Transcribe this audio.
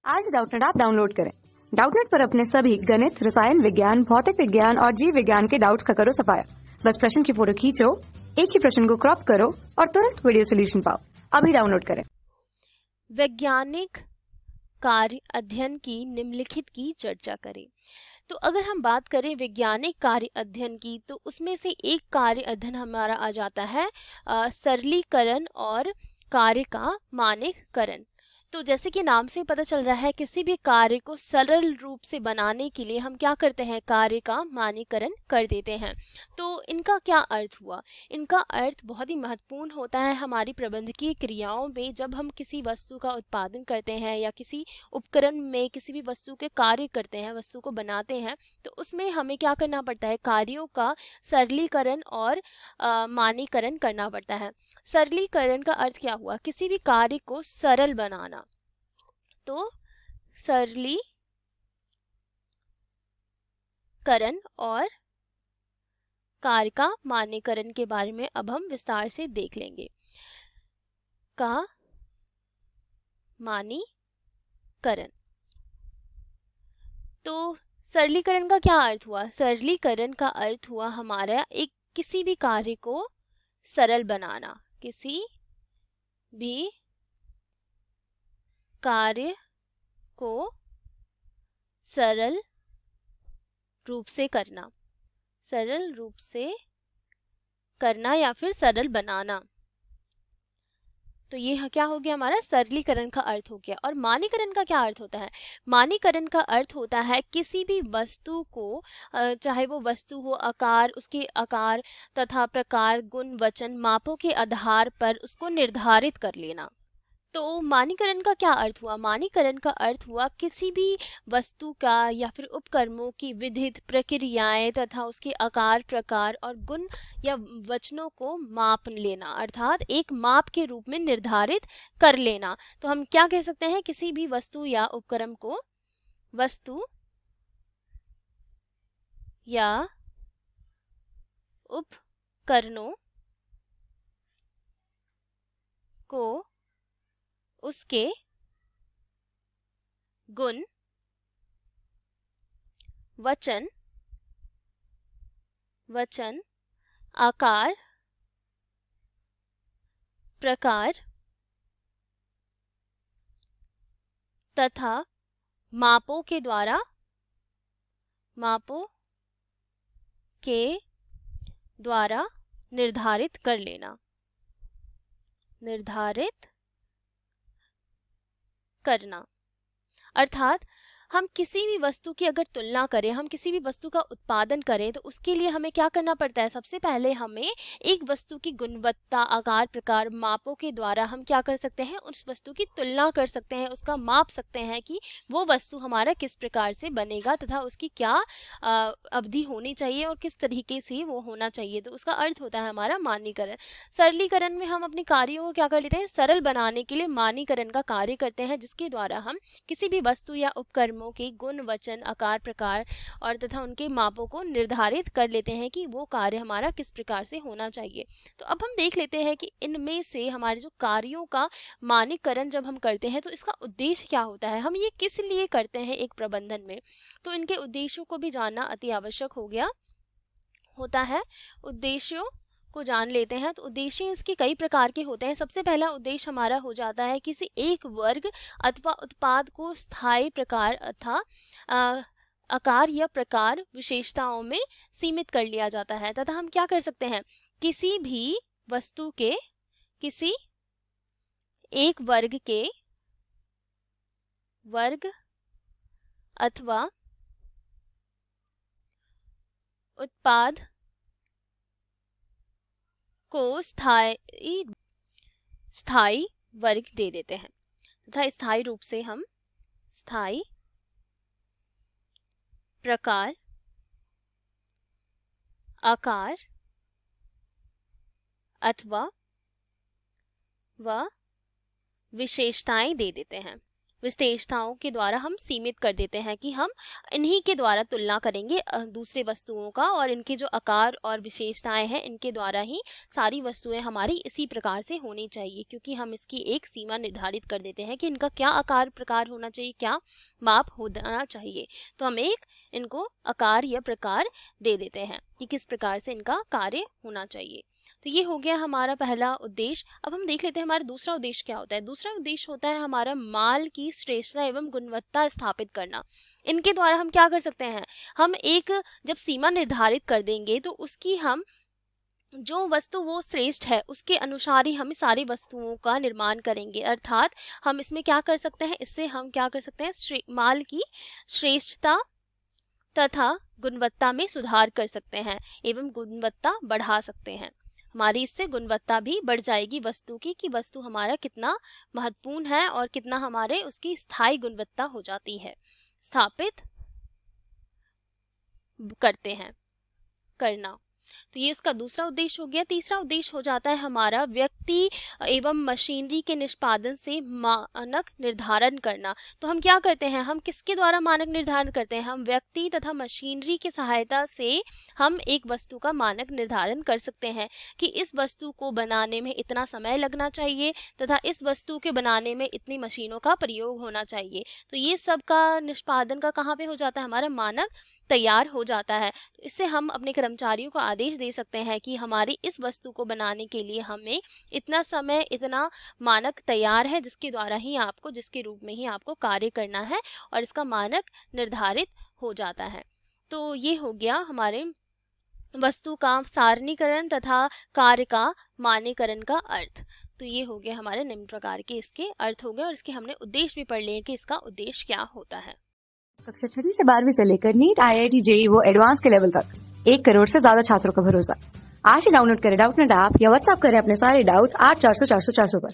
आज Doubtnut app download करें। Doubtnut पर अपने सभी गणित, रसायन विज्ञान, भौतिक विज्ञान और जीव विज्ञान के डाउट्स का करो सफाया। बस प्रश्न की फोटो खींचो, एक ही प्रश्न को क्रॉप करो और तुरंत वीडियो सोल्यूशन पाओ। अभी डाउनलोड करें। वैज्ञानिक कार्य अध्ययन की निम्नलिखित की चर्चा करें। तो अगर हम बात करें वैज्ञानिक कार्य अध्ययन की, तो उसमें से एक कार्य अध्ययन हमारा आ जाता है सरलीकरण और कार्य का मानकीकरण। तो जैसे कि नाम से पता चल रहा है, किसी भी कार्य को सरल रूप से बनाने के लिए हम क्या करते हैं, कार्य का मानकीकरण कर देते हैं। तो इनका क्या अर्थ हुआ? इनका अर्थ बहुत ही महत्वपूर्ण होता है हमारी प्रबंधकीय क्रियाओं में। जब हम किसी वस्तु का उत्पादन करते हैं या किसी उपकरण में किसी भी वस्तु के कार्य करते हैं, वस्तु को बनाते हैं, तो उसमें हमें क्या करना पड़ता है, कार्यों का सरलीकरण और मानकीकरण करना पड़ता है। सरलीकरण का अर्थ क्या हुआ? किसी भी कार्य को सरल बनाना। तो सरलीकरण और कार्य का मानकीकरण के बारे में अब हम विस्तार से देख लेंगे। का मानकीकरण, तो सरलीकरण का क्या अर्थ हुआ? सरलीकरण का अर्थ हुआ हमारा एक किसी भी कार्य को सरल बनाना, किसी भी कार्य को सरल रूप से करना, सरल रूप से करना या फिर सरल बनाना। तो ये क्या हो गया, हमारा सरलीकरण का अर्थ हो गया। और मानकीकरण का क्या अर्थ होता है? मानकीकरण का अर्थ होता है किसी भी वस्तु को, चाहे वो वस्तु हो, आकार, उसके आकार तथा प्रकार, गुण, वचन, मापों के आधार पर उसको निर्धारित कर लेना। तो मानकीकरण का क्या अर्थ हुआ? मानकीकरण का अर्थ हुआ किसी भी वस्तु का या फिर उपकरणों की विधित प्रक्रियाएं तथा उसके आकार, प्रकार और गुण या वचनों को माप लेना, अर्थात एक माप के रूप में निर्धारित कर लेना। तो हम क्या कह सकते हैं, किसी भी वस्तु या उपकरण को, वस्तु या उपकरणों को उसके गुण, वचन, आकार, प्रकार तथा मापों के द्वारा निर्धारित कर लेना, निर्धारित करना। अर्थात हम किसी भी वस्तु की अगर तुलना करें, हम किसी भी वस्तु का उत्पादन करें, तो उसके लिए हमें क्या करना पड़ता है? सबसे पहले हमें एक वस्तु की गुणवत्ता, आकार, प्रकार, मापों के द्वारा हम क्या कर सकते हैं, उस वस्तु की तुलना कर सकते हैं, उसका माप सकते हैं कि वो वस्तु हमारा किस प्रकार से बनेगा तथा उसकी क्या अवधि होनी चाहिए और किस तरीके से वो होना चाहिए। तो उसका अर्थ होता है हमारा मानकीकरण। सरलीकरण में हम अपने कार्यों को क्या कर लेते हैं, सरल बनाने के लिए मानकीकरण का कार्य करते हैं, जिसके द्वारा हम किसी भी वस्तु या उपकरणों के गुण, वचन, आकार, प्रकार और तथा उनके मापों को निर्धारित कर लेते हैं कि वो कार्य हमारा किस प्रकार से होना चाहिए। तो अब हम देख लेते हैं कि इनमें से हमारे जो कार्यों का मानकीकरण जब हम करते हैं, तो इसका उद्देश्य क्या होता है, हम ये किस लिए करते हैं एक प्रबंधन में। तो इनके उद्देश्यों को भी जानना अति आवश्यक होता है। उद्देश्यों को जान लेते हैं। तो उद्देश्य इसके कई प्रकार के होते हैं। सबसे पहला उद्देश्य हमारा हो जाता है किसी एक वर्ग अथवा उत्पाद को स्थायी प्रकार अथवा आकार या प्रकार विशेषताओं में सीमित कर लिया जाता है, तथा हम क्या कर सकते हैं, किसी भी वस्तु के किसी एक वर्ग अथवा उत्पाद को स्थायी वर्ग दे देते हैं, तथा स्थायी रूप से हम स्थायी प्रकार, आकार अथवा विशेषताएं दे देते हैं। विशेषताओं के द्वारा हम सीमित कर देते हैं कि हम इन्हीं के द्वारा तुलना करेंगे दूसरे वस्तुओं का, और इनके जो आकार और विशेषताएं हैं इनके द्वारा ही सारी वस्तुएं हमारी इसी प्रकार से होनी चाहिए, क्योंकि हम इसकी एक सीमा निर्धारित कर देते हैं कि इनका क्या आकार प्रकार होना चाहिए, क्या माप होना चाहिए। तो हम एक इनको आकार या प्रकार दे देते हैं कि किस प्रकार से इनका कार्य होना चाहिए। तो ये हो गया हमारा पहला उद्देश्य। अब हम देख लेते हैं हमारा दूसरा उद्देश्य क्या होता है। दूसरा उद्देश्य होता है हमारा माल की श्रेष्ठता एवं गुणवत्ता स्थापित करना। इनके द्वारा हम क्या कर सकते हैं, हम एक जब सीमा निर्धारित कर देंगे तो उसकी हम जो वस्तु वो श्रेष्ठ है उसके अनुसार ही हम सारी वस्तुओं का निर्माण करेंगे। अर्थात हम इसमें क्या कर सकते हैं, इससे हम क्या कर सकते हैं, माल की श्रेष्ठता तथा गुणवत्ता में सुधार कर सकते हैं एवं गुणवत्ता बढ़ा सकते हैं। हमारी इससे गुणवत्ता भी बढ़ जाएगी वस्तु की, कि वस्तु हमारा कितना महत्वपूर्ण है और कितना हमारे उसकी स्थायी गुणवत्ता हो जाती है, स्थापित करते हैं करना। तो ये उसका दूसरा उद्देश्य हो गया। तीसरा उद्देश्य हो जाता है हमारा व्यक्ति एवं मशीनरी के निष्पादन से मानक निर्धारण करना। तो हम क्या करते हैं, हम किसके द्वारा मानक निर्धारण करते हैं, हम व्यक्ति तथा मशीनरी की सहायता से हम एक वस्तु का मानक निर्धारण कर सकते हैं कि इस वस्तु को बनाने में इतना समय लगना चाहिए तथा इस वस्तु के बनाने में इतनी मशीनों का प्रयोग होना चाहिए। तो ये सब का निष्पादन का कहाँ पे हो जाता है, हमारा मानक तैयार हो जाता है। तो इससे हम अपने कर्मचारियों को आदेश दे सकते हैं कि हमारी इस वस्तु को बनाने के लिए हमें इतना समय, इतना मानक तैयार है, जिसके द्वारा ही आपको, जिसके रूप में ही आपको कार्य करना है, और इसका मानक निर्धारित हो जाता है। तो ये हो गया हमारे वस्तु का सारणीकरण तथा कार्य का मान्यकरण का अर्थ। तो ये हो गया हमारे निम्न प्रकार के इसके अर्थ हो गए, और इसके हमने उद्देश्य भी पढ़ लिए कि इसका उद्देश्य क्या होता है। कक्षा 6 से 12वीं से लेकर नीट, IIT, JEE वो एडवांस के लेवल तक 1 करोड़ से ज्यादा छात्रों का भरोसा। आज ही डाउनलोड करें डाउटनेट ऐप या व्हाट्सएप करें अपने सारे डाउट्स 8400 400 400 पर।